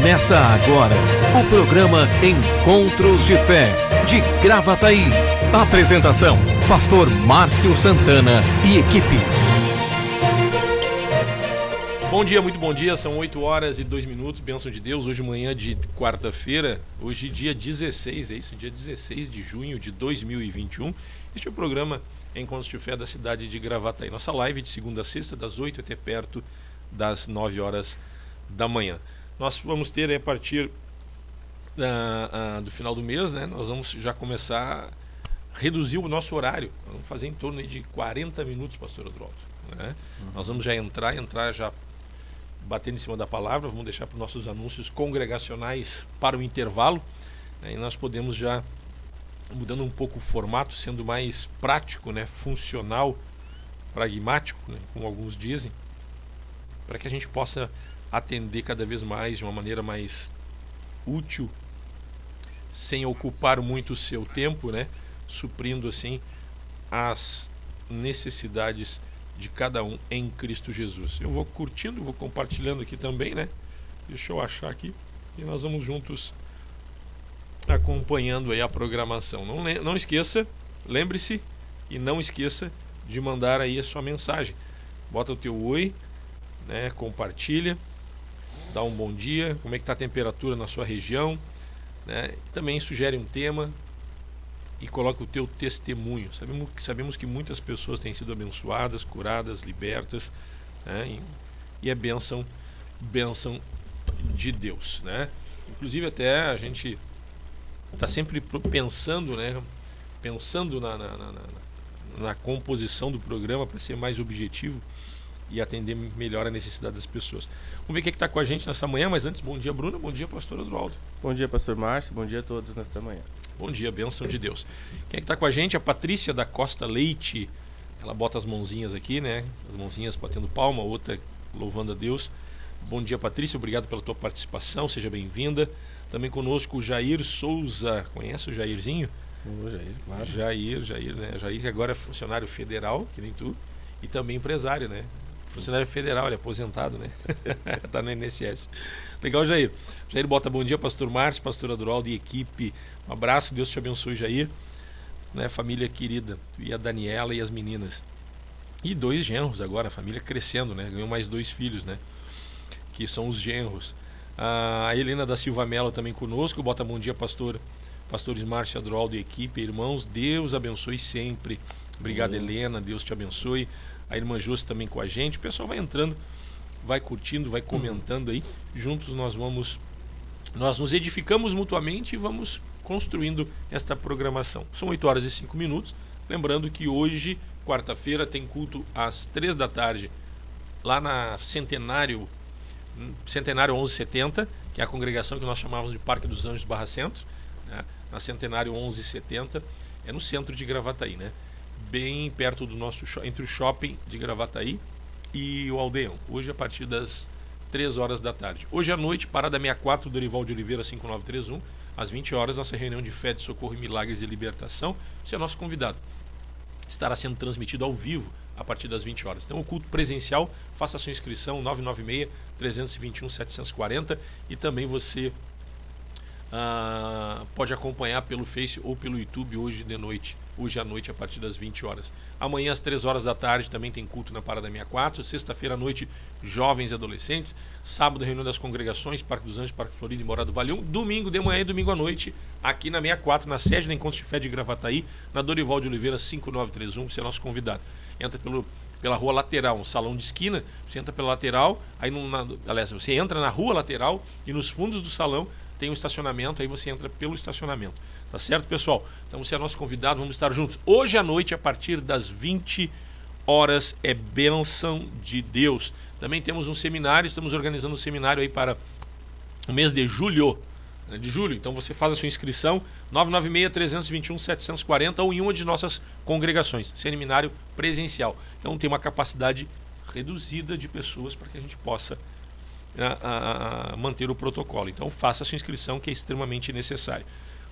Começa agora o programa Encontros de Fé, de Gravataí. Apresentação, Pastor Márcio Santana e equipe. Bom dia, muito bom dia, são 8 horas e 2 minutos, bênção de Deus, hoje manhã de quarta-feira, hoje dia 16, é isso? Dia 16 de junho de 2021. Este é o programa Encontros de Fé da cidade de Gravataí. Nossa live de segunda a sexta, das 8 até perto das 9 horas da manhã. Nós vamos ter a partir do final do mês, né? Nós vamos já começar a reduzir o nosso horário. Vamos fazer em torno de 40 minutos, pastor Adroaldo, né? Nós vamos já entrar já batendo em cima da palavra, vamos deixar para os nossos anúncios congregacionais para o intervalo, né? E nós podemos já mudando um pouco o formato, sendo mais prático, né? Funcional, pragmático, né? Como alguns dizem, para que a gente possa atender cada vez mais de uma maneira mais útil, sem ocupar muito o seu tempo, né? Suprindo assim as necessidades de cada um em Cristo Jesus. Eu vou curtindo, vou compartilhando aqui também, né? Deixa eu achar aqui e nós vamos juntos acompanhando aí a programação. Não esqueça, lembre-se e não esqueça de mandar aí a sua mensagem. Bota o teu oi, né? Compartilha, dá um bom dia, como é que está a temperatura na sua região, né? Também sugere um tema e coloca o teu testemunho. Sabemos que muitas pessoas têm sido abençoadas, curadas, libertas, né? E é bênção de Deus, né? Inclusive até a gente está sempre pensando, né? Pensando na composição do programa para ser mais objetivo e atender melhor a necessidade das pessoas. Vamos ver quem é que está com a gente nessa manhã, mas antes, bom dia, Bruna, bom dia, pastor Adroaldo. Bom dia, pastor Márcio, bom dia a todos nesta manhã. Bom dia, bênção de Deus. Quem é que está com a gente? A Patrícia da Costa Leite, ela bota as mãozinhas aqui, né? As mãozinhas batendo palma, outra louvando a Deus. Bom dia, Patrícia, obrigado pela tua participação, seja bem-vinda. Também conosco o Jair Souza, conhece o Jairzinho? O Jair, claro. Jair, né? Jair que agora é funcionário federal, que nem tu, e também empresário, né? Funcionário federal, ele é aposentado, né? Tá no INSS. Legal, Jair. Jair bota bom dia, pastor Márcio, pastor Adroaldo e equipe. Um abraço, Deus te abençoe, Jair. Né, família querida. E a Daniela e as meninas. E 2 genros agora, a família crescendo, né? Ganhou mais 2 filhos, né? Que são os genros. A Helena da Silva Mello também conosco. Bota bom dia, pastores Márcio, Adroaldo e equipe. Irmãos, Deus abençoe sempre. Obrigado, Helena. Deus te abençoe. A irmã Josi também com a gente. O pessoal vai entrando, vai curtindo, vai comentando aí. Juntos nós nos edificamos mutuamente e vamos construindo esta programação. São 8 horas e 5 minutos. Lembrando que hoje, quarta-feira, tem culto às 3 da tarde, lá na Centenário 1170, que é a congregação que nós chamávamos de Parque dos Anjos / Centro, né? Na Centenário 1170, é no centro de Gravataí, né? Bem perto do entre o shopping de Gravataí e o Aldeão. Hoje a partir das 3 horas da tarde. Hoje à noite, parada 64, Dorival de Oliveira 5931, às 20 horas, nossa reunião de fé, de socorro, milagres e libertação. Você é nosso convidado. Estará sendo transmitido ao vivo a partir das 20 horas. Então o culto presencial, faça a sua inscrição 996-321-740 e também você pode acompanhar pelo Face ou pelo YouTube hoje à noite a partir das 20 horas. Amanhã às 3 horas da tarde também tem culto na Parada 64. Sexta-feira à noite, jovens e adolescentes. Sábado, reunião das congregações, Parque dos Anjos, Parque Florido e Morada do Vale 1. Domingo de manhã e domingo à noite, aqui na 64, na sede da Encontros de Fé de Gravataí, na Dorival de Oliveira 5931. Você é nosso convidado. Entra pela rua lateral, um salão de esquina. Você entra pela lateral, aliás, você entra na rua lateral e nos fundos do salão tem um estacionamento, aí você entra pelo estacionamento. Tá certo, pessoal? Então você é nosso convidado, vamos estar juntos. Hoje à noite, a partir das 20 horas, é bênção de Deus. Também temos um seminário, estamos organizando um seminário aí para o mês de julho. Então você faz a sua inscrição, 996-321-740 ou em uma de nossas congregações. Seminário presencial. Então tem uma capacidade reduzida de pessoas para que a gente possa manter o protocolo. Então faça a sua inscrição, que é extremamente necessário.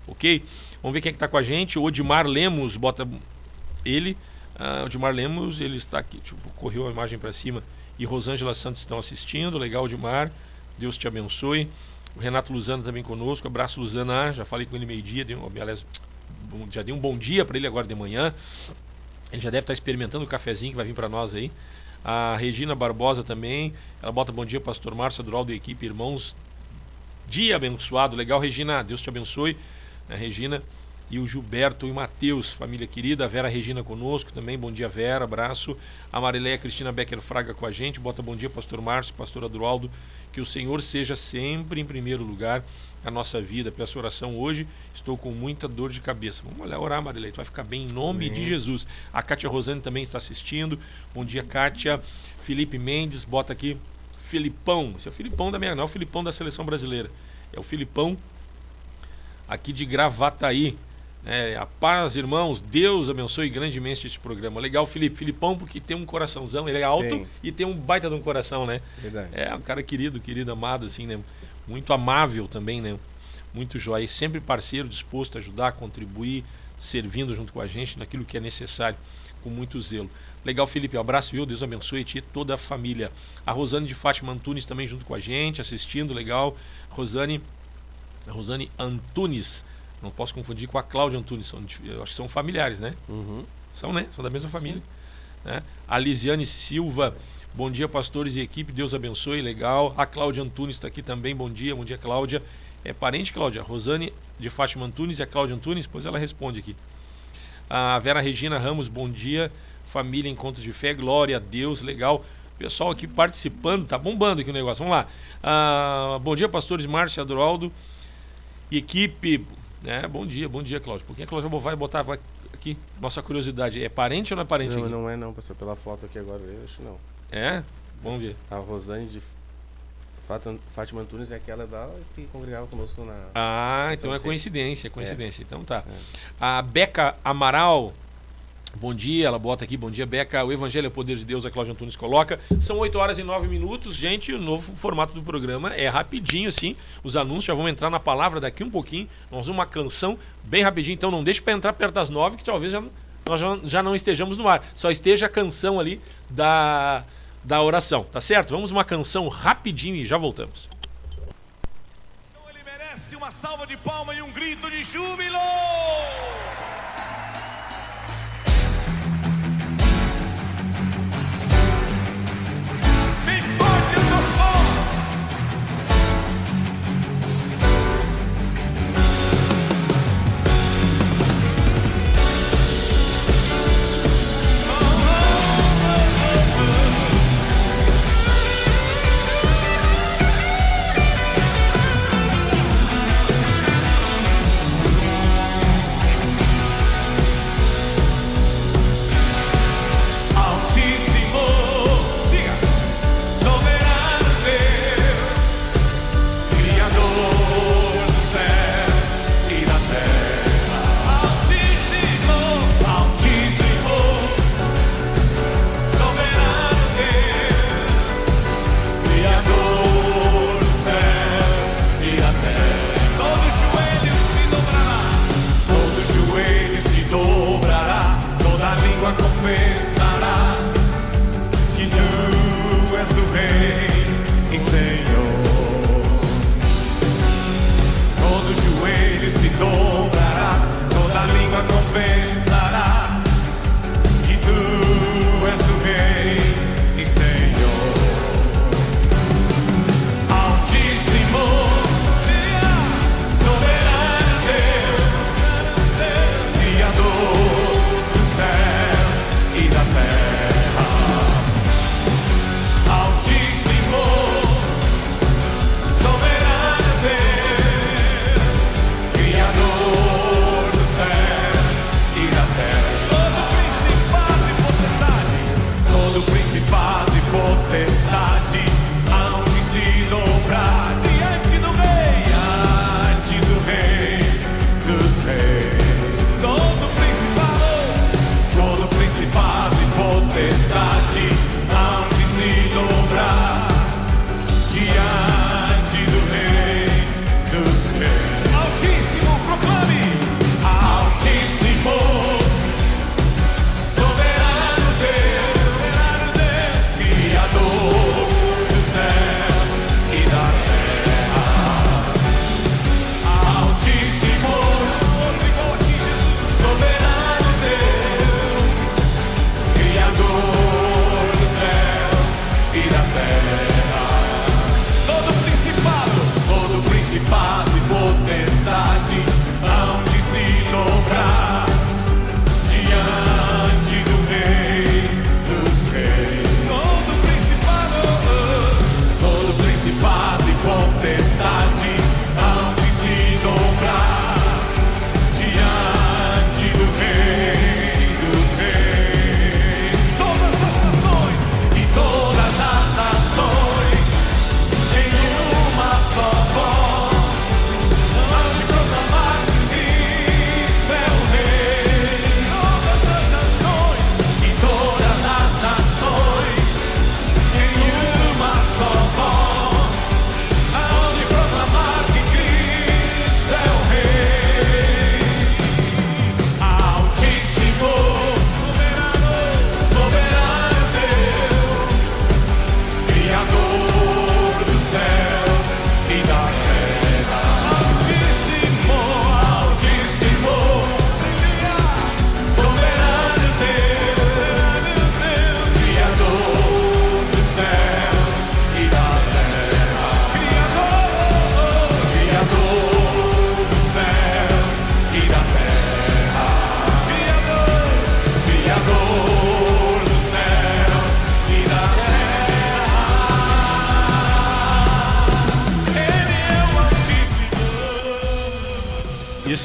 Ok? Vamos ver quem é que está com a gente. O Odimar Lemos, bota ele. O Odimar Lemos, ele está aqui, correu a imagem para cima. E Rosângela Santos estão assistindo. Legal, Odimar. Deus te abençoe. O Renato Luzano também conosco. Abraço, Luzana. Já falei com ele meio-dia. Aliás, já dei um bom dia para ele agora de manhã. Ele já deve estar experimentando o cafezinho que vai vir para nós aí. A Regina Barbosa também. Ela bota bom dia, pastor Márcio Adroaldo e equipe, irmãos. Dia abençoado. Legal, Regina. Deus te abençoe. Regina. E o Gilberto e o Matheus, família querida. A Vera Regina conosco também. Bom dia, Vera. Abraço. A Marileia Cristina Becker Fraga com a gente. Bota bom dia, pastor Márcio, pastor Adroaldo. Que o Senhor seja sempre em primeiro lugar a nossa vida. Peço oração hoje. Estou com muita dor de cabeça. Vamos olhar, orar, Marileia. Tu vai ficar bem em nome de Jesus. A Kátia Rosane também está assistindo. Bom dia, Kátia. Felipe Mendes, bota aqui. Filipão. Esse é o Filipão da minha, não é o Filipão da seleção brasileira. É o Filipão aqui de Gravataí. A paz, irmãos, Deus abençoe grandemente este programa. Legal, Felipe. Filipão, porque tem um coraçãozão, ele é alto e tem um baita de um coração, né? Verdade. É um cara querido, amado, assim, né? Muito amável também, né? Muito jóia. E sempre parceiro, disposto a ajudar, a contribuir, servindo junto com a gente naquilo que é necessário, com muito zelo. Legal, Felipe. Um abraço, viu? Deus abençoe ti e toda a família. A Rosane de Fátima Antunes também junto com a gente, assistindo, legal. Rosane Antunes. Não posso confundir com a Cláudia Antunes. Eu acho que são familiares, né? Uhum. São, né? São da mesma família. Né? A Lisiane Silva. Bom dia, pastores e equipe. Deus abençoe. Legal. A Cláudia Antunes está aqui também. Bom dia, Cláudia. É parente, Cláudia? Rosane de Fátima Antunes e a Cláudia Antunes? Pois ela responde aqui. A Vera Regina Ramos. Bom dia. Família Encontros de Fé. Glória a Deus. Legal. Pessoal aqui participando. Tá bombando aqui o negócio. Vamos lá. Bom dia, pastores Márcio Adroaldo e equipe. Bom dia, Cláudio. Por que a Cláudia vai botar aqui? Nossa curiosidade. É parente ou não é parente? Não, aqui? não é não, pastor. Pela foto aqui agora, eu acho que não. É? Vamos ver. A Rosane de Fátima Antunes é aquela que congregava conosco na... Então é coincidência, Então tá. A Beca Amaral. Bom dia, ela bota aqui, bom dia, Beca. O Evangelho é o Poder de Deus, a Cláudia Antunes coloca. São 8 horas e 9 minutos, gente. O novo formato do programa é rapidinho, assim. Os anúncios já vão entrar na palavra daqui um pouquinho. Nós vamos uma canção bem rapidinho, então não deixe para entrar perto das 9, que talvez nós já não estejamos no ar. Só esteja a canção ali da oração, tá certo? Vamos uma canção rapidinho e já voltamos. Então ele merece uma salva de palmas e um grito de júbilo!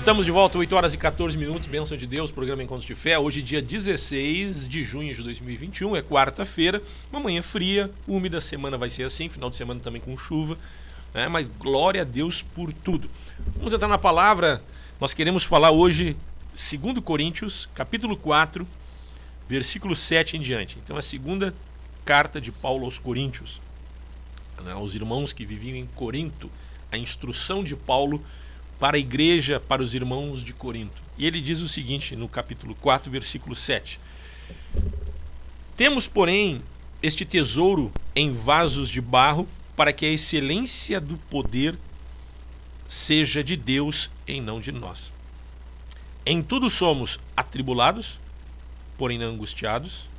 Estamos de volta, 8 horas e 14 minutos, bênção de Deus, programa Encontros de Fé. Hoje, dia 16 de junho de 2021, é quarta-feira, uma manhã fria, úmida, semana vai ser assim, final de semana também com chuva, né? Mas glória a Deus por tudo. Vamos entrar na palavra, nós queremos falar hoje, 2 Coríntios, capítulo 4, versículo 7 em diante. Então, é a segunda carta de Paulo aos Coríntios, né? Aos irmãos que viviam em Corinto, a instrução de Paulo para a igreja, para os irmãos de Corinto. E ele diz o seguinte no capítulo 4, versículo 7. Temos, porém, este tesouro em vasos de barro, para que a excelência do poder seja de Deus e não de nós. Em tudo somos atribulados, porém não angustiados,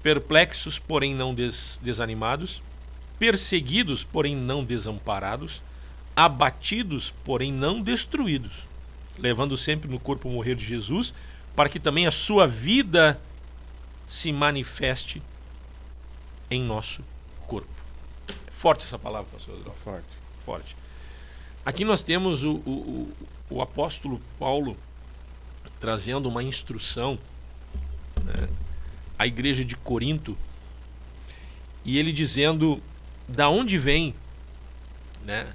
perplexos, porém não desanimados, perseguidos, porém não desamparados, abatidos, porém não destruídos, levando sempre no corpo o morrer de Jesus, para que também a sua vida se manifeste em nosso corpo. É forte essa palavra, pastor Adriano. Forte. Forte. Aqui nós temos o apóstolo Paulo trazendo uma instrução, né, à igreja de Corinto, e ele dizendo da onde vem, né,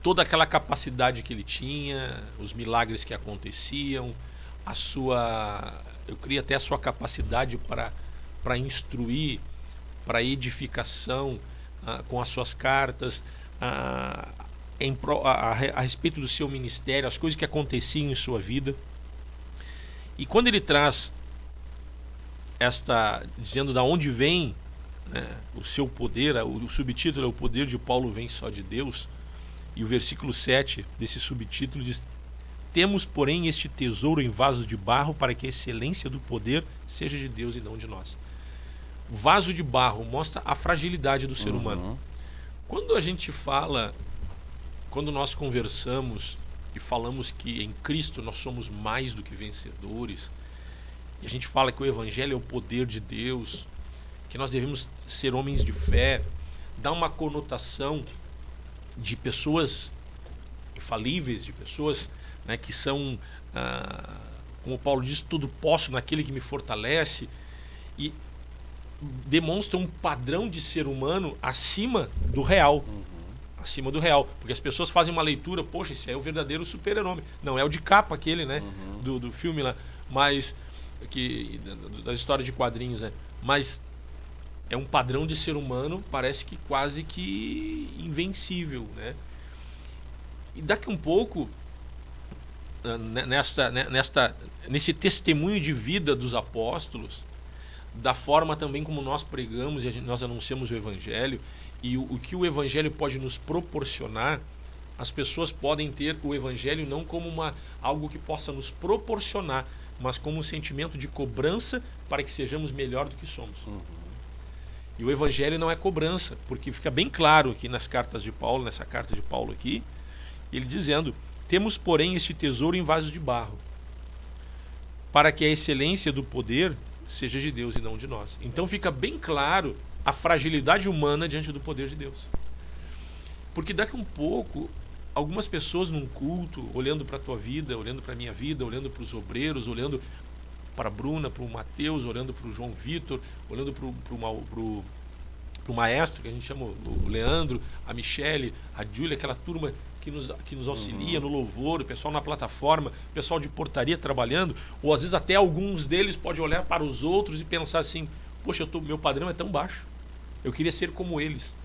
toda aquela capacidade que ele tinha, os milagres que aconteciam, a sua, eu creio até a sua capacidade para instruir, para edificação, com as suas cartas, a respeito do seu ministério, as coisas que aconteciam em sua vida. E quando ele traz dizendo da onde vem, né, o seu poder, o subtítulo é: o poder de Paulo vem só de Deus. E o versículo 7 desse subtítulo diz: temos, porém, este tesouro em vasos de barro, para que a excelência do poder seja de Deus e não de nós. Vaso de barro mostra a fragilidade do ser humano. Quando a gente fala, quando nós conversamos e falamos que em Cristo nós somos mais do que vencedores, e a gente fala que o Evangelho é o poder de Deus, que nós devemos ser homens de fé, dá uma conotação de pessoas infalíveis, de pessoas, né, que são, como Paulo diz, tudo posso naquele que me fortalece, e demonstra um padrão de ser humano acima do real. Acima do real. Porque as pessoas fazem uma leitura: poxa, esse é o verdadeiro super-herói. Não, é o de capa aquele, né? Do filme lá. Mas, da história de quadrinhos, né? Mas é um padrão de ser humano, parece que quase que invencível, né? E daqui um pouco, nesse testemunho de vida dos apóstolos, da forma também como nós pregamos e nós anunciamos o Evangelho, e o que o Evangelho pode nos proporcionar, as pessoas podem ter o Evangelho não como algo que possa nos proporcionar, mas como um sentimento de cobrança para que sejamos melhor do que somos. E o Evangelho não é cobrança, porque fica bem claro aqui nas cartas de Paulo, nessa carta de Paulo aqui, ele dizendo: temos, porém, este tesouro em vasos de barro, para que a excelência do poder seja de Deus e não de nós. Então fica bem claro a fragilidade humana diante do poder de Deus. Porque daqui um pouco, algumas pessoas num culto, olhando para a tua vida, olhando para a minha vida, olhando para os obreiros, olhando para a Bruna, para o Mateus, olhando para o João Vitor, olhando para o maestro, que a gente chama o Leandro, a Michele, a Júlia, aquela turma que nos auxilia no louvor, o pessoal na plataforma, o pessoal de portaria trabalhando, ou às vezes até alguns deles podem olhar para os outros e pensar assim: poxa, meu padrão é tão baixo, eu queria ser como eles.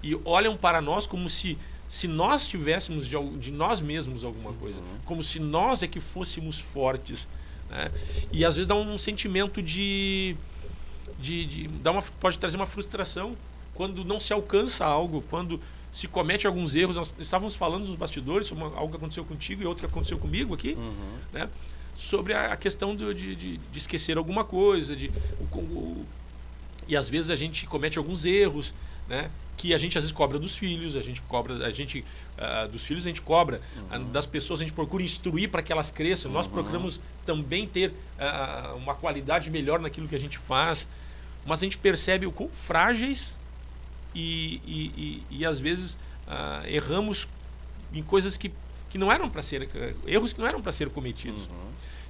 E olham para nós como se nós tivéssemos de nós mesmos alguma coisa, como se nós é que fôssemos fortes, né? E às vezes dá um sentimento pode trazer uma frustração quando não se alcança algo, quando se comete alguns erros. Nós estávamos falando nos bastidores sobre algo que aconteceu contigo e outro que aconteceu comigo aqui, né? Sobre a questão de esquecer alguma coisa, e às vezes a gente comete alguns erros, né? Que a gente às vezes cobra dos filhos, dos filhos a gente cobra, das pessoas a gente procura instruir para que elas cresçam. Nós procuramos também ter uma qualidade melhor naquilo que a gente faz, mas a gente percebe o quão frágeis e às vezes erramos em coisas que que não eram para ser, erros que não eram para ser cometidos.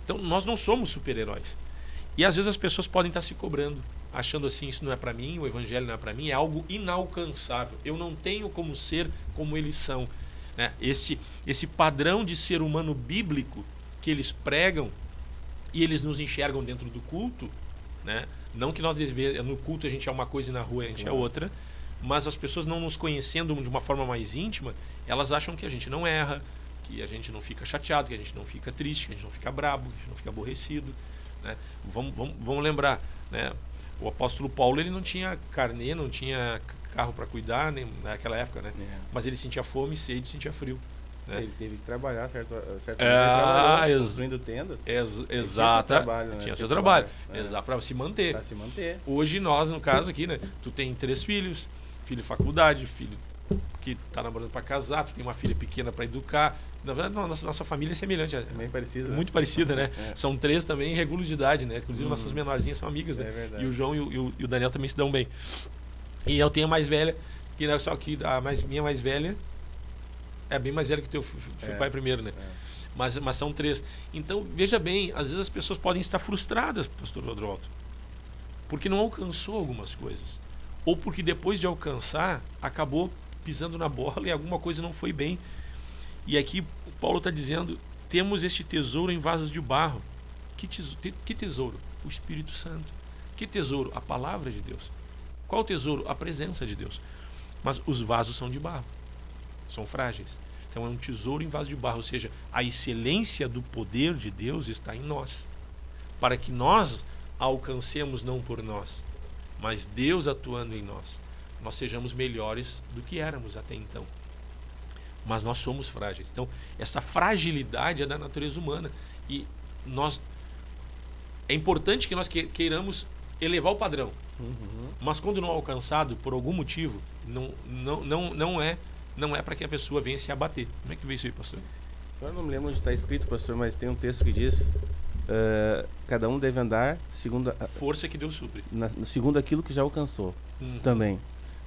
Então nós não somos super-heróis. E às vezes as pessoas podem estar se cobrando, achando assim, isso não é para mim, o evangelho não é para mim, é algo inalcançável. Eu não tenho como ser como eles são, né? Esse padrão de ser humano bíblico que eles pregam e eles nos enxergam dentro do culto, né? Não que nós no culto a gente é uma coisa e na rua a gente é outra, mas as pessoas não nos conhecendo de uma forma mais íntima, elas acham que a gente não erra, que a gente não fica chateado, que a gente não fica triste, que a gente não fica brabo, que a gente não fica aborrecido, né? Vamos lembrar, né? O apóstolo Paulo, ele não tinha carnê, não tinha carro para cuidar naquela época, né? Mas ele sentia fome, sede, sentia frio, né? Ele teve que trabalhar, construindo tendas. Exato. Tinha seu trabalho. Exato, para se manter. Para se manter. Hoje nós, no caso aqui, né? Tu tem 3 filhos, filho de faculdade, filho que tá namorando para casar, tu tem uma filha pequena para educar. Na verdade, nossa família é semelhante. Bem parecida. Muito parecida, né? São 3 também regulos de idade, né? Inclusive nossas menorzinhas são amigas, né? É verdade. E o João e o Daniel também se dão bem. E eu tenho a mais velha, que não é só que minha mais velha é bem mais velha que teu pai primeiro, né? Mas são 3. Então, veja bem, às vezes as pessoas podem estar frustradas, pastor Rodolfo, porque não alcançou algumas coisas. Ou porque depois de alcançar, acabou pisando na bola e alguma coisa não foi bem. E aqui o Paulo está dizendo, temos este tesouro em vasos de barro. Que tesouro? O Espírito Santo. Que tesouro? A palavra de Deus. Qual tesouro? A presença de Deus. Mas os vasos são de barro. São frágeis. Então é um tesouro em vaso de barro. Ou seja, a excelência do poder de Deus está em nós. Para que nós alcancemos não por nós, mas Deus atuando em nós. Nós sejamos melhores do que éramos até então. Mas nós somos frágeis. Então, essa fragilidade é da natureza humana. E é importante que nós queiramos elevar o padrão. Mas quando não alcançado, por algum motivo, não é para que a pessoa venha se abater. Como é que vê isso aí, pastor? Eu não me lembro onde está escrito, pastor, mas tem um texto que diz: cada um deve andar segundo a força que Deus supre. Segundo aquilo que já alcançou também.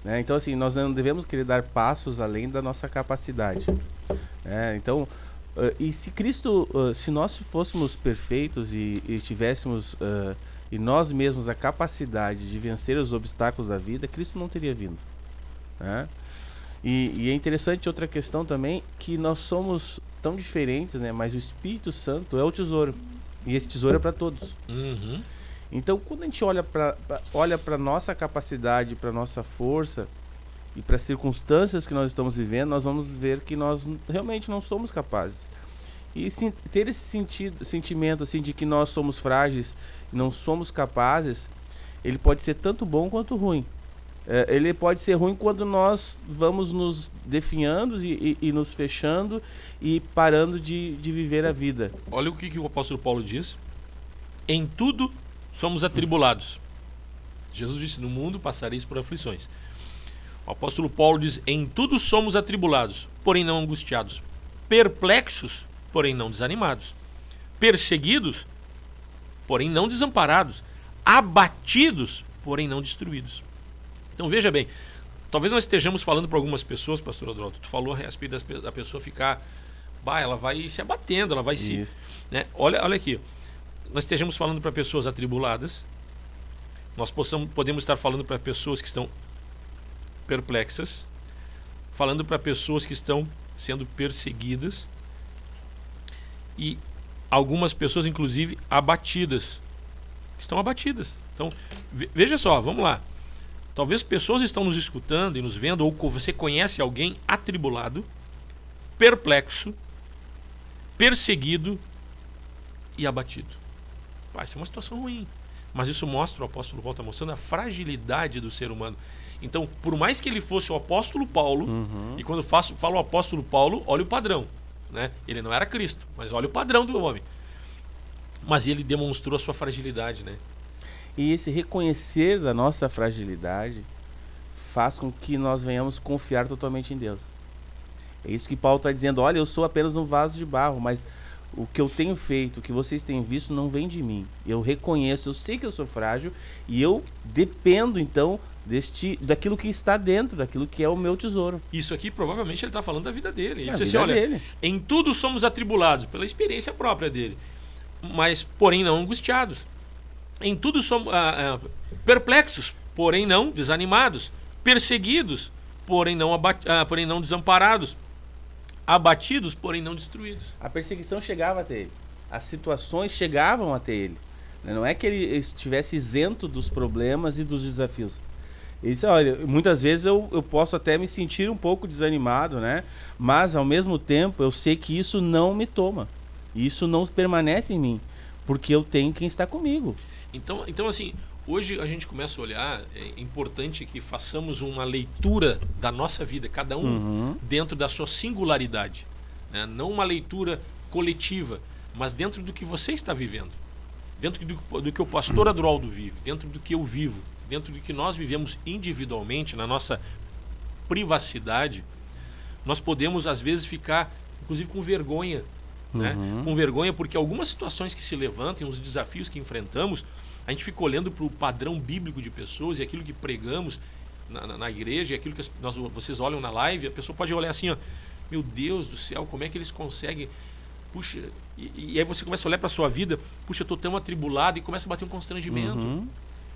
Né? Então, assim, nós não devemos querer dar passos além da nossa capacidade. Então, e se Cristo, se nós fôssemos perfeitos e tivéssemos em nós mesmos a capacidade de vencer os obstáculos da vida, Cristo não teria vindo. Né? E é interessante outra questão também, que nós somos tão diferentes, né? Mas o Espírito Santo é o tesouro. E esse tesouro é para todos. Então, quando a gente olha para a nossa capacidade, para a nossa força e para as circunstâncias que nós estamos vivendo, nós vamos ver que nós realmente não somos capazes. E ter esse sentimento assim, de que nós somos frágeis e não somos capazes, ele pode ser tanto bom quanto ruim. Ele pode ser ruim quando nós vamos nos definhando e nos fechando e parando de viver a vida. Olha o que o apóstolo Paulo diz. Em tudo somos atribulados. Jesus disse, no mundo passareis por aflições. O apóstolo Paulo diz, em tudo somos atribulados, porém não angustiados. Perplexos, porém não desanimados. Perseguidos, porém não desamparados. Abatidos, porém não destruídos. Então veja bem, talvez nós estejamos falando para algumas pessoas, pastor Adroaldo, tu falou a respeito da pessoa ficar, ela vai se abatendo, ela vai se... Né? Olha aqui, nós estejamos falando para pessoas atribuladas, nós podemos estar falando para pessoas que estão perplexas, falando para pessoas que estão sendo perseguidas e algumas pessoas, inclusive, abatidas, que estão abatidas. Então, veja só, vamos lá. Talvez pessoas estão nos escutando e nos vendo, ou você conhece alguém atribulado, perplexo, perseguido e abatido. Isso é uma situação ruim. Mas isso mostra, o apóstolo Paulo está mostrando a fragilidade do ser humano. Então, por mais que ele fosse o apóstolo Paulo, e quando falo o apóstolo Paulo, olha o padrão. Né? Ele não era Cristo, mas olha o padrão do homem. Mas ele demonstrou a sua fragilidade, né? E esse reconhecer da nossa fragilidade faz com que nós venhamos confiar totalmente em Deus. É isso que Paulo está dizendo. Olha, eu sou apenas um vaso de barro, mas o que eu tenho feito, o que vocês têm visto, não vem de mim. Eu reconheço, eu sei que eu sou frágil e eu dependo, então, daquilo que está dentro, daquilo que é o meu tesouro. Isso aqui provavelmente ele está falando da vida dele. Ele disse assim, vida olha, dele. em tudo somos atribulados, pela experiência própria dele, mas porém não angustiados. Em tudo somos perplexos, porém não desanimados, perseguidos, porém não desamparados, abatidos, porém não destruídos. A perseguição chegava até ele. As situações chegavam até ele. Não é que ele estivesse isento dos problemas e dos desafios. Ele disse, olha, muitas vezes eu posso até me sentir um pouco desanimado, né? Mas, ao mesmo tempo, eu sei que isso não me toma. Isso não permanece em mim. Porque eu tenho quem está comigo. Então assim, hoje a gente começa a olhar, é importante que façamos uma leitura da nossa vida, cada um dentro da sua singularidade. Né? Não uma leitura coletiva, mas dentro do que você está vivendo. Dentro do que o pastor Adroaldo vive, dentro do que eu vivo, dentro do que nós vivemos individualmente, na nossa privacidade, nós podemos às vezes ficar, inclusive, com vergonha. Né? Com vergonha porque algumas situações que se levantam, os desafios que enfrentamos, a gente fica olhando para o padrão bíblico de pessoas e aquilo que pregamos na igreja, e aquilo que vocês olham na live, a pessoa pode olhar assim, ó, meu Deus do céu, como é que eles conseguem... Puxa, e aí você começa a olhar para a sua vida, puxa, eu estou tão atribulado, e começa a bater um constrangimento.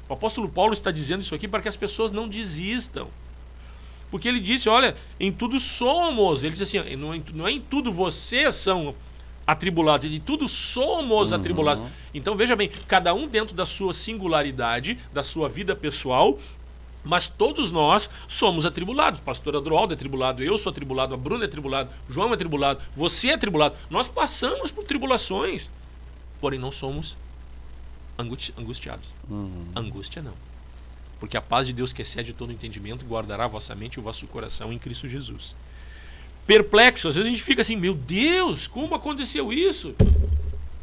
O apóstolo Paulo está dizendo isso aqui para que as pessoas não desistam. Porque ele disse, olha, em tudo somos, ele disse assim, não é em tudo vocês são atribulados, em tudo somos atribulados. Então veja bem, cada um dentro da sua singularidade, da sua vida pessoal, mas todos nós somos atribulados. O pastor Adroaldo é atribulado, eu sou atribulado, a Bruna é atribulado, o João é atribulado, você é atribulado. Nós passamos por tribulações, porém não somos angustiados. Angústia não. Porque a paz de Deus que excede todo entendimento guardará a vossa mente e o vosso coração em Cristo Jesus. Perplexo, às vezes a gente fica assim, meu Deus, como aconteceu isso?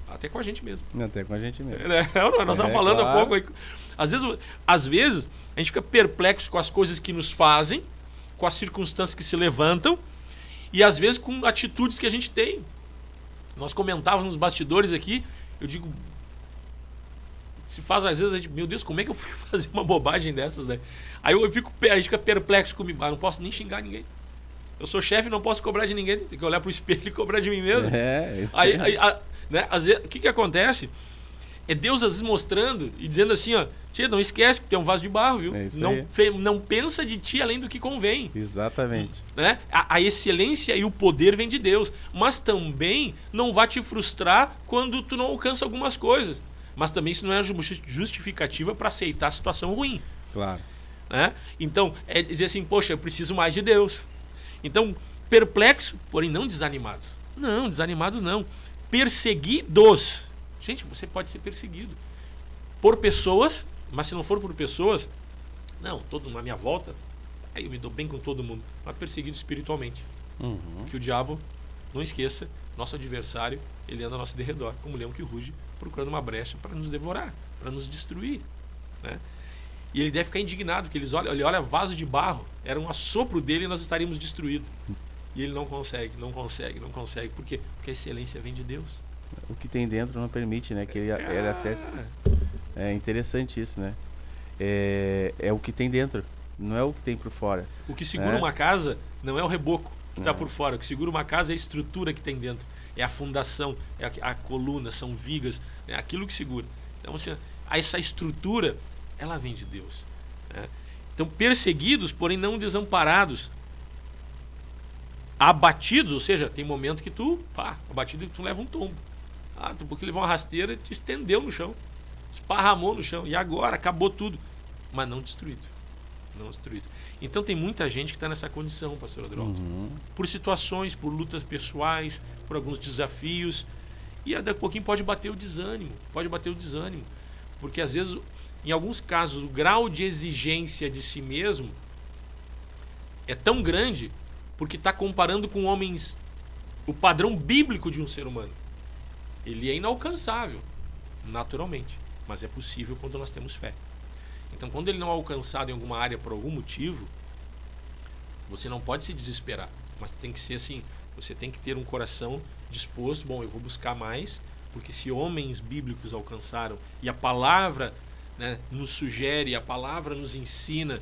Até com a gente mesmo. Até com a gente mesmo. Nós estávamos falando há pouco aí. Às vezes a gente fica perplexo com as coisas que nos fazem, com as circunstâncias que se levantam, e às vezes com atitudes que a gente tem. Nós comentávamos nos bastidores aqui, eu digo, se faz às vezes, a gente, meu Deus, como é que eu fui fazer uma bobagem dessas, né? Aí a gente fica perplexo comigo, não posso nem xingar ninguém. Eu sou chefe, não posso cobrar de ninguém, tem que olhar pro espelho e cobrar de mim mesmo. Isso né? Às vezes, o que acontece? É Deus às vezes mostrando e dizendo assim, ó, tia, não esquece, porque é um vaso de barro, viu? Não pensa de ti além do que convém. Exatamente. Né? A excelência e o poder vem de Deus, mas também não vai te frustrar quando tu não alcança algumas coisas. Mas também isso não é justificativa para aceitar a situação ruim. Claro. Né? Então, é dizer assim, poxa, eu preciso mais de Deus. Então, perplexo, porém não desanimados. Não, desanimados não. Perseguidos. Gente, você pode ser perseguido por pessoas, mas se não for por pessoas, não, todo na minha volta, aí eu me dou bem com todo mundo, mas perseguido espiritualmente. Que o diabo, não esqueça, nosso adversário, ele anda ao nosso derredor, como um leão que ruge, procurando uma brecha para nos devorar, para nos destruir. Né? E ele deve ficar indignado, porque ele olha vaso de barro, era um assopro dele e nós estaríamos destruídos. E ele não consegue. Por quê? Porque a excelência vem de Deus. O que tem dentro não permite, né, que ele acesse. É interessante isso, né? É o que tem dentro, não é o que tem por fora. O que segura uma casa não é o reboco que está por fora. O que segura uma casa é a estrutura que tem dentro. É a fundação, é a coluna, são vigas, é aquilo que segura. Então, assim, essa estrutura, ela vem de Deus. Né? Então, perseguidos, porém não desamparados. Abatidos, ou seja, tem momento que abatido que tu leva um tombo. Porque levou uma rasteira e te estendeu no chão. Esparramou no chão. E agora, acabou tudo. Mas não destruído. Não destruído. Então tem muita gente que está nessa condição, pastor Adroaldo. Por situações, por lutas pessoais, por alguns desafios. E daqui a pouquinho pode bater o desânimo. Porque às vezes, em alguns casos, o grau de exigência de si mesmo é tão grande porque está comparando com homens, o padrão bíblico de um ser humano. Ele é inalcançável, naturalmente, mas é possível quando nós temos fé. Então, quando ele não é alcançado em alguma área por algum motivo, você não pode se desesperar, mas tem que ser assim, você tem que ter um coração disposto, eu vou buscar mais, porque se homens bíblicos alcançaram, e a palavra, né, nos sugere, a palavra nos ensina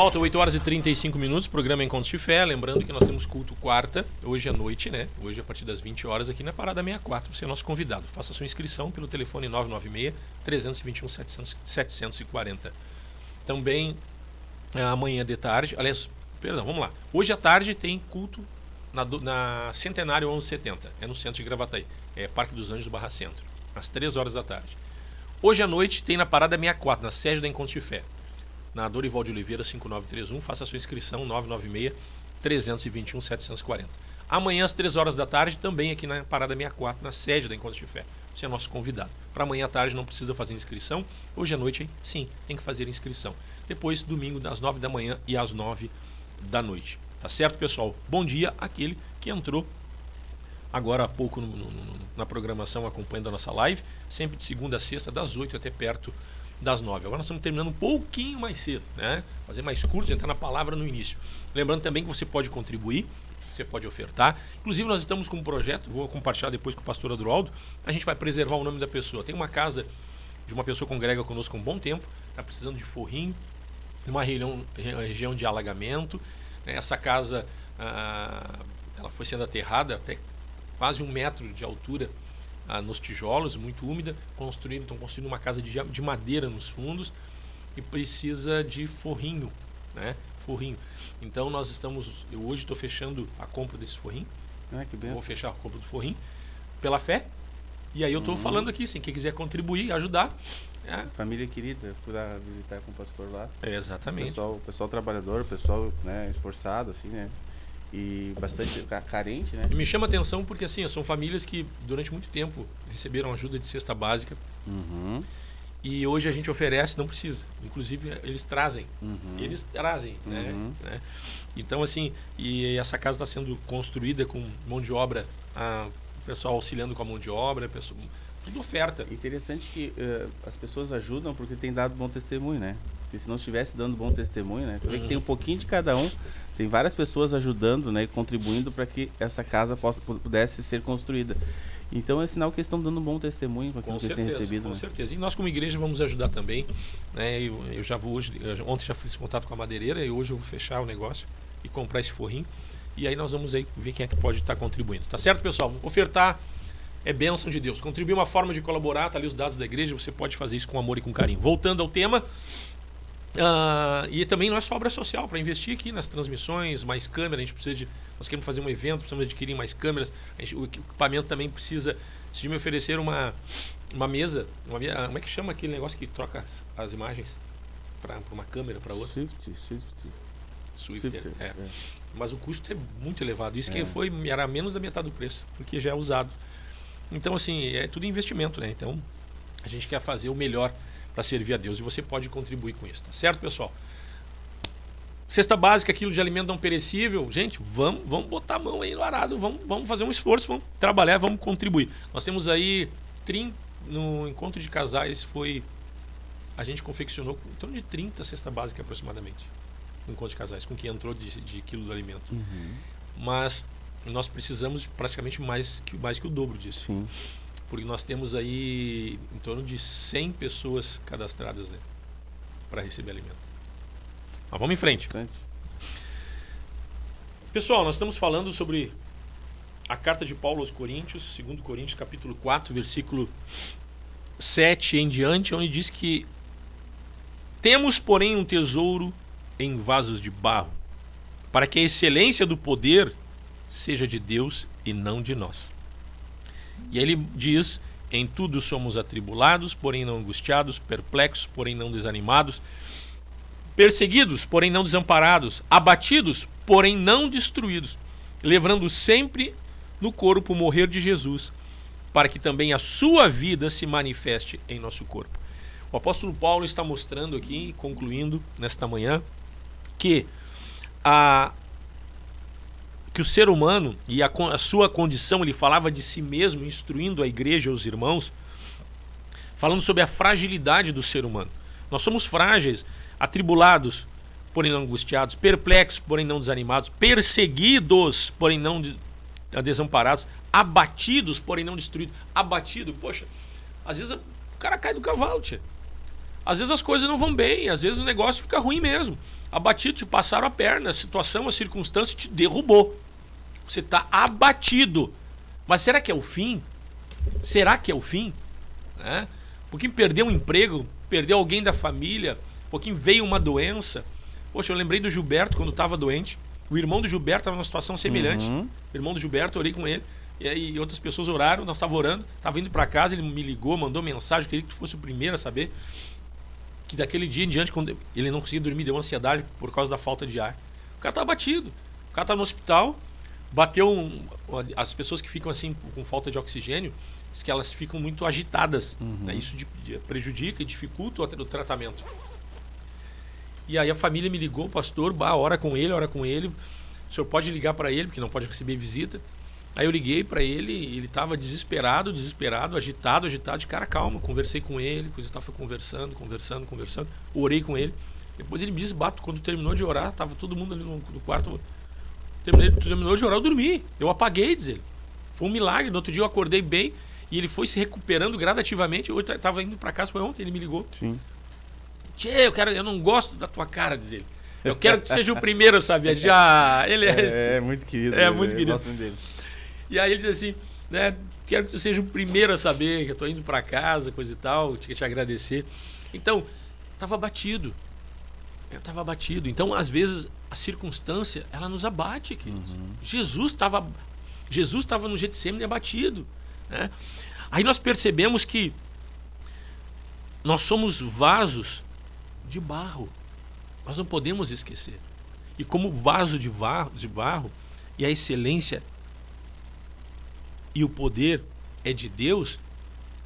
volta, 8 horas e 35 minutos, programa Encontros de Fé. Lembrando que nós temos culto quarta, hoje à noite, né? Hoje a partir das 20 horas aqui na Parada 64. Você é nosso convidado. Faça sua inscrição pelo telefone 996-321-740. Também amanhã de tarde, aliás, perdão, vamos lá. Hoje à tarde tem culto na Centenário 1170, é no centro de Gravataí. É Parque dos Anjos Barra Centro, às 3 horas da tarde. Hoje à noite tem na Parada 64, na sede da Encontros de Fé. Na Dorival de Oliveira 5931, faça a sua inscrição 996-321-740. Amanhã às 3 horas da tarde, também aqui na Parada 64, na sede da Encontros de Fé. Você é nosso convidado. Para amanhã à tarde não precisa fazer inscrição. Hoje à noite, sim, tem que fazer inscrição. Depois, domingo, das 9 da manhã e às 9 da noite. Tá certo, pessoal? Bom dia àquele que entrou agora há pouco na programação acompanhando a nossa live. Sempre de segunda a sexta, das 8 até perto das 9. Agora nós estamos terminando um pouquinho mais cedo, né? Fazer mais curto, entrar na palavra no início. Lembrando também que você pode contribuir, você pode ofertar. Inclusive nós estamos com um projeto, vou compartilhar depois com o pastor Adroaldo, a gente vai preservar o nome da pessoa. Tem uma casa de uma pessoa que congrega conosco há um bom tempo, está precisando de forrinho, numa região de alagamento. Essa casa ela foi sendo aterrada até quase 1 metro de altura nos tijolos, muito úmida, estão construindo uma casa de madeira nos fundos e precisa de forrinho, né? Forrinho. Então eu hoje estou fechando a compra desse forrinho. Que bem. Vou fechar a compra do forrinho pela fé. E aí eu estou falando aqui, se quem quiser contribuir, ajudar. Família querida, fui lá visitar com o pastor lá. Exatamente. Pessoal trabalhador, pessoal, né, esforçado, assim, né? E bastante carente, né? E me chama a atenção porque assim, são famílias que durante muito tempo receberam ajuda de cesta básica. Uhum. E hoje a gente oferece, não precisa. Inclusive eles trazem. Eles trazem, né? Então assim, e essa casa está sendo construída com mão de obra, o pessoal auxiliando com a mão de obra, tudo oferta. Interessante que as pessoas ajudam porque tem dado bom testemunho, né? Porque se não estivesse dando bom testemunho, né? Você vê que tem um pouquinho de cada um. Tem várias pessoas ajudando, né? Contribuindo para que essa casa pudesse ser construída. Então é sinal que eles estão dando um bom testemunho com aquilo que eles têm recebido. Com certeza. E nós como igreja vamos ajudar também, né? Eu já vou ontem já fiz contato com a madeireira e hoje eu vou fechar o negócio e comprar esse forrinho. E aí nós vamos aí ver quem é que pode estar contribuindo. Tá certo, pessoal? Ofertar é bênção de Deus. Contribuir é uma forma de colaborar, tá ali os dados da igreja, você pode fazer isso com amor e com carinho. Voltando ao tema, e também não é só obra social, para investir aqui nas transmissões, mais câmeras, nós queremos fazer um evento, precisamos adquirir mais câmeras, o equipamento também precisa, se me oferecer uma mesa, como é que chama aquele negócio que troca as imagens para uma câmera para outra? Swifter. Mas o custo é muito elevado, isso que era menos da metade do preço, porque já é usado. Então assim, é tudo investimento, né? Então a gente quer fazer o melhor para servir a Deus e você pode contribuir com isso, tá certo, pessoal? Cesta básica, quilo de alimento não perecível, gente, vamos botar a mão aí no arado, vamos fazer um esforço, vamos trabalhar, vamos contribuir. Nós temos aí no encontro de casais a gente confeccionou em torno de 30 cesta básica aproximadamente no encontro de casais, com quem entrou de quilo de alimento. Mas nós precisamos de praticamente mais que o dobro disso. Sim. Porque nós temos aí em torno de 100 pessoas cadastradas, né, para receber alimento. Mas vamos em frente. Pessoal, nós estamos falando sobre a carta de Paulo aos Coríntios, 2 Coríntios capítulo 4, versículo 7 em diante, onde diz que temos, porém, um tesouro em vasos de barro, para que a excelência do poder seja de Deus e não de nós. E ele diz: em tudo somos atribulados, porém não angustiados, perplexos, porém não desanimados, perseguidos, porém não desamparados, abatidos, porém não destruídos, livrando sempre no corpo o morrer de Jesus, para que também a sua vida se manifeste em nosso corpo. O apóstolo Paulo está mostrando aqui, concluindo nesta manhã, que o ser humano e a sua condição, ele falava de si mesmo, instruindo a igreja, os irmãos, falando sobre a fragilidade do ser humano. Nós somos frágeis, atribulados, porém não angustiados, perplexos, porém não desanimados, perseguidos, porém não desamparados, abatidos, porém não destruídos. Abatido, poxa, às vezes o cara cai do cavalo, tia. Às vezes as coisas não vão bem, às vezes o negócio fica ruim mesmo. abatido, te passaram a perna, a situação, a circunstância te derrubou. Você está abatido. Mas será que é o fim? Será que é o fim? Né? Um pouquinho perdeu um emprego, perdeu alguém da família, um pouquinho veio uma doença. Poxa, eu lembrei do Gilberto quando estava doente. O irmão do Gilberto estava numa situação semelhante. O irmão do Gilberto, eu orei com ele. E aí outras pessoas oraram, nós estávamos orando. Estava indo para casa, ele me ligou, mandou mensagem, queria que tu fosse o primeiro a saber. Que daquele dia em diante, quando ele não conseguia dormir, deu ansiedade por causa da falta de ar. O cara estava batido. O cara estava no hospital, bateu... As pessoas que ficam assim com falta de oxigênio, diz que elas ficam muito agitadas. Né? Isso prejudica e dificulta o tratamento. E aí a família me ligou, pastor, ora com ele, o senhor pode ligar para ele, porque não pode receber visita. Aí eu liguei para ele, ele estava desesperado, agitado, de cara, calma, conversei com ele, depois eu estava conversando, orei com ele. Depois ele me disse, quando terminou de orar, estava todo mundo ali no quarto, terminou de orar, eu dormi, eu apaguei, diz ele. Foi um milagre, no outro dia eu acordei bem e ele foi se recuperando gradativamente. Eu estava indo para casa, foi ontem, ele me ligou. Sim. Tchê, eu não gosto da tua cara, diz ele. Eu quero que seja o primeiro, sabe? Ele é muito querido. É muito querido. Gosto dele. E aí ele diz assim, né? Quero que tu seja o primeiro a saber que eu tô indo para casa, coisa e tal, tinha que te agradecer. Então, estava abatido. Eu estava abatido. Então, às vezes, a circunstância, ela nos abate, queridos. Jesus estava no Getsemane abatido, né? Aí nós percebemos que nós somos vasos de barro. Nós não podemos esquecer. E como vaso de barro, e a excelência e o poder é de Deus,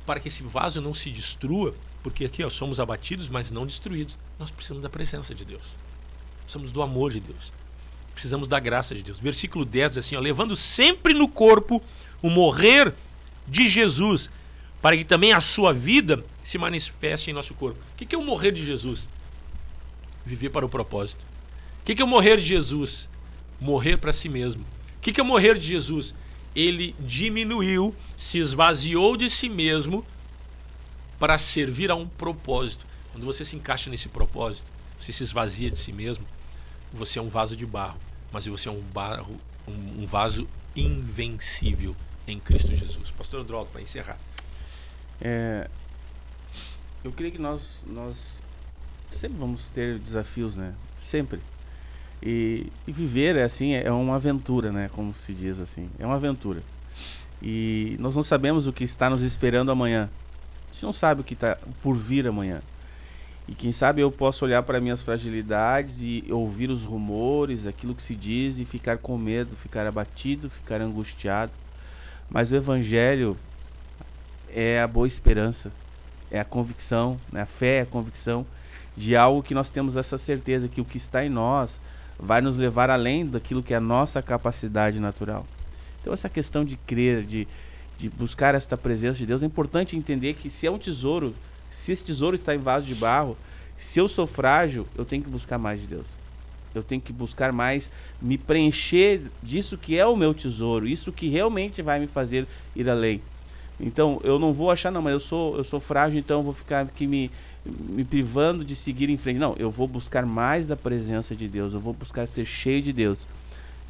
para que esse vaso não se destrua, porque aqui somos abatidos, mas não destruídos. Nós precisamos da presença de Deus. Precisamos do amor de Deus. Precisamos da graça de Deus. Versículo 10 diz assim, levando sempre no corpo o morrer de Jesus, para que também a sua vida se manifeste em nosso corpo. O que é o morrer de Jesus? Viver para o propósito. O que é o morrer de Jesus? Morrer para si mesmo. O que é o morrer de Jesus? Ele diminuiu, se esvaziou de si mesmo para servir a um propósito. Quando você se encaixa nesse propósito, você se esvazia de si mesmo, você é um vaso de barro, mas você é um vaso invencível em Cristo Jesus. Pastor Odroldo, para encerrar. Eu creio que nós sempre vamos ter desafios, né? Sempre. E viver assim é uma aventura, né? Como se diz assim, é uma aventura. E nós não sabemos o que está nos esperando amanhã. A gente não sabe o que está por vir amanhã. E quem sabe eu posso olhar para minhas fragilidades e ouvir os rumores, aquilo que se diz e ficar com medo, ficar abatido, ficar angustiado. Mas o Evangelho é a boa esperança, é a convicção, né? A fé é a convicção de algo que nós temos essa certeza que o que está em nós vai nos levar além daquilo que é a nossa capacidade natural. Então essa questão de crer, de buscar esta presença de Deus, é importante entender que se é um tesouro, se esse tesouro está em vaso de barro, se eu sou frágil, eu tenho que buscar mais de Deus. Eu tenho que buscar mais, me preencher disso que é o meu tesouro, isso que realmente vai me fazer ir além. Então eu não vou achar, não, mas eu sou frágil, então eu vou ficar aqui me privando de seguir em frente. Não, eu vou buscar mais da presença de Deus, eu vou buscar ser cheio de Deus,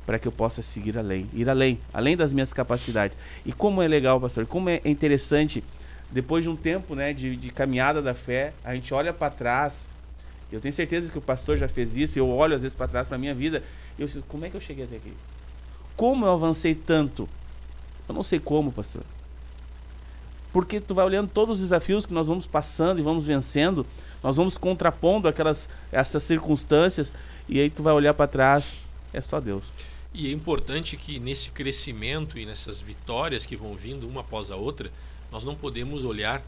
para que eu possa seguir além, ir além das minhas capacidades. E como é legal, pastor, como é interessante, depois de um tempo, né, de caminhada da fé, a gente olha para trás. Eu tenho certeza que o pastor já fez isso, eu olho às vezes para trás para minha vida, e eu sinto, como é que eu cheguei até aqui? Como eu avancei tanto? Eu não sei como, pastor. Porque tu vai olhando todos os desafios que nós vamos passando e vamos vencendo, nós vamos contrapondo essas circunstâncias, e aí tu vai olhar para trás, é só Deus. E é importante que nesse crescimento e nessas vitórias que vão vindo uma após a outra, nós não podemos olhar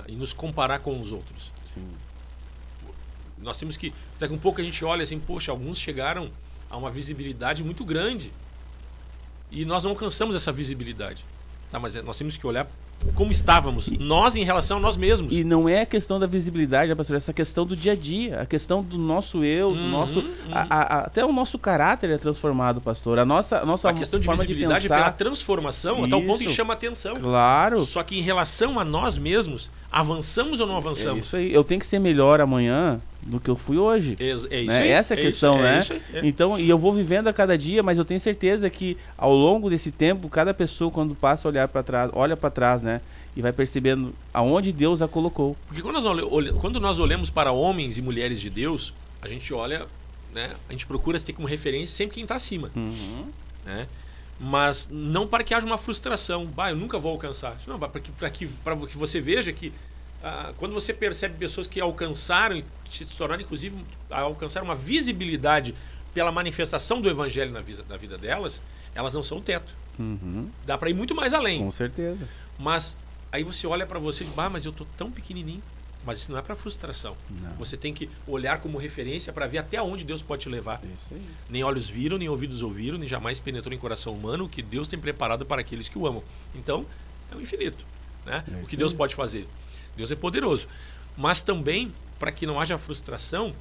e nos comparar com os outros. Sim. Nós temos que, daqui a um pouco a gente olha assim, poxa, alguns chegaram a uma visibilidade muito grande e nós não alcançamos essa visibilidade. Tá, mas nós temos que olhar como estávamos, nós em relação a nós mesmos. E não é a questão da visibilidade, né, pastor? Essa questão do dia a dia, a questão do nosso eu, do nosso, até o nosso caráter é transformado, pastor. A nossa questão de forma visibilidade de pensar, pela transformação, a tal ponto que chama atenção. Claro. Só que em relação a nós mesmos, avançamos ou não avançamos? É isso aí. Eu tenho que ser melhor amanhã do que eu fui hoje. É isso né? aí. Essa é a questão, né? Isso aí, Então, e eu vou vivendo a cada dia, mas eu tenho certeza que ao longo desse tempo, cada pessoa quando passa a olhar para trás, olha para trás, né? E vai percebendo aonde Deus a colocou. Porque quando nós olhamos para homens e mulheres de Deus, a gente olha, né? A gente procura ter como referência sempre quem está acima. Né? Mas não para que haja uma frustração. Eu nunca vou alcançar. Não, para que você veja que quando você percebe pessoas que alcançaram e se tornaram, inclusive, alcançaram uma visibilidade pela manifestação do evangelho na vida delas, elas não são o teto. Dá para ir muito mais além. Com certeza. Mas aí você olha para você e diz, mas eu tô tão pequenininho. Mas isso não é para frustração. Não. Você tem que olhar como referência para ver até onde Deus pode te levar. Isso aí. Nem olhos viram, nem ouvidos ouviram, nem jamais penetrou em coração humano o que Deus tem preparado para aqueles que o amam. Então, é o infinito. Né? O que Deus pode fazer. Deus é poderoso. Mas também, para que não haja frustração,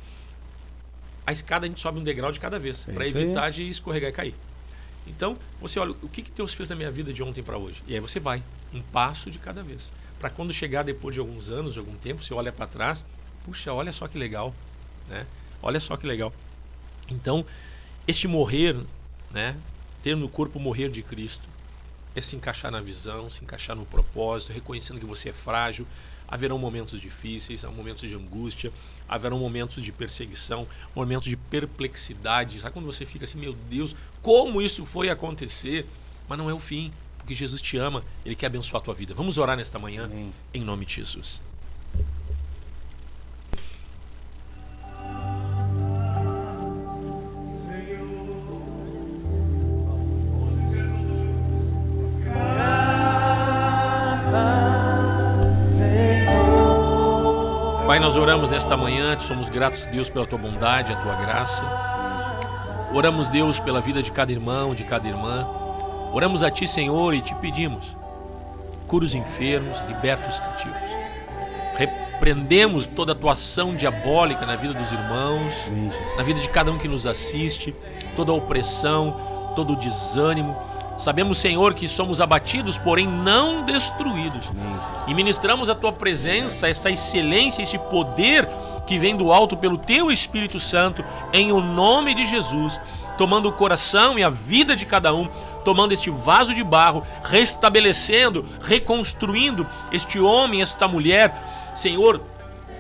a escada a gente sobe um degrau de cada vez, para evitar de escorregar e cair. Então, você olha, o que Deus fez na minha vida de ontem para hoje? E aí você vai, um passo de cada vez. Para quando chegar depois de alguns anos, de algum tempo, você olha para trás, puxa, olha só que legal. Né? Olha só que legal. Então, este morrer, né? Ter no corpo o morrer de Cristo, é se encaixar na visão, se encaixar no propósito, reconhecendo que você é frágil. Haverão momentos difíceis, momentos de angústia, haverão momentos de perseguição, momentos de perplexidade. Sabe quando você fica assim, meu Deus, como isso foi acontecer? Mas não é o fim, porque Jesus te ama, Ele quer abençoar a tua vida. Vamos orar nesta manhã, em nome de Jesus. Pai, nós oramos nesta manhã, te somos gratos, Deus, pela tua bondade, a tua graça. Oramos, Deus, pela vida de cada irmão, de cada irmã. Oramos a ti, Senhor, e te pedimos: cura os enfermos, liberta os cativos. Repreendemos toda a tua ação diabólica na vida dos irmãos, na vida de cada um que nos assiste, toda a opressão, todo o desânimo. Sabemos, Senhor, que somos abatidos, porém não destruídos. E ministramos a tua presença, essa excelência, esse poder que vem do alto pelo teu Espírito Santo, em o nome de Jesus, tomando o coração e a vida de cada um, tomando este vaso de barro, restabelecendo, reconstruindo este homem, esta mulher, Senhor,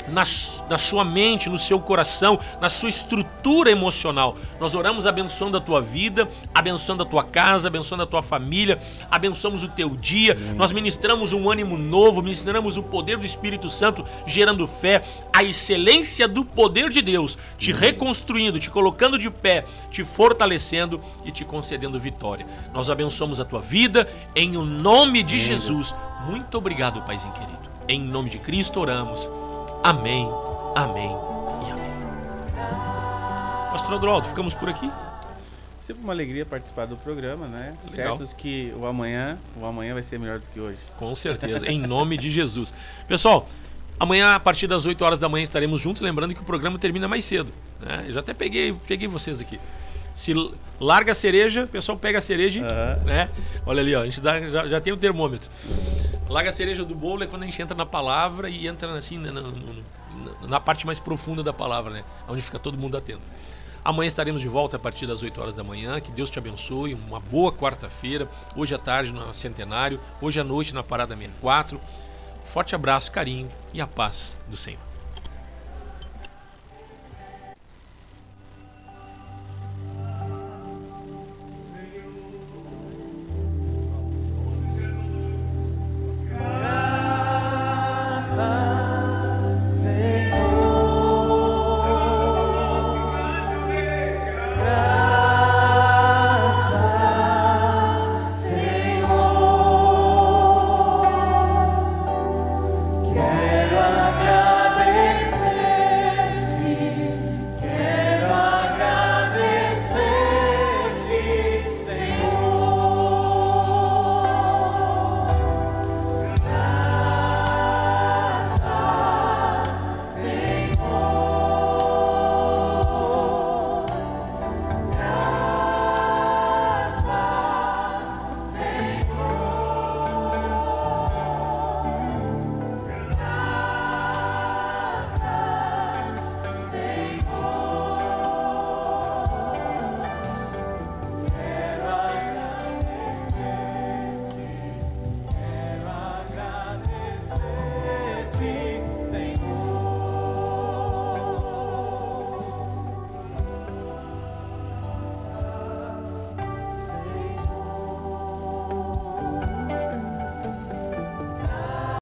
na sua mente, no seu coração, na sua estrutura emocional. Nós oramos abençoando a tua vida, abençoando a tua casa, abençoando a tua família, abençoamos o teu dia. Nós ministramos um ânimo novo, ministramos o poder do Espírito Santo, gerando fé, a excelência do poder de Deus, te reconstruindo, te colocando de pé, te fortalecendo e te concedendo vitória. Nós abençoamos a tua vida em o nome de Jesus. Muito obrigado, Paizinho querido. Em nome de Cristo oramos. Amém, amém e amém. Pastor Adroaldo, ficamos por aqui? Sempre uma alegria participar do programa, né? Legal. Certos que o amanhã vai ser melhor do que hoje. Com certeza, em nome de Jesus. Pessoal, amanhã a partir das 8 horas da manhã estaremos juntos, lembrando que o programa termina mais cedo. Né? Eu já até peguei vocês aqui. Se larga a cereja, o pessoal pega a cereja, né? Olha ali, ó, a gente já tem o termômetro. Larga a cereja do bolo é quando a gente entra na palavra e entra assim na parte mais profunda da palavra, né? Onde fica todo mundo atento. Amanhã estaremos de volta a partir das 8 horas da manhã. Que Deus te abençoe. Uma boa quarta-feira. Hoje à tarde no Centenário. Hoje à noite na Parada 64. Forte abraço, carinho e a paz do Senhor.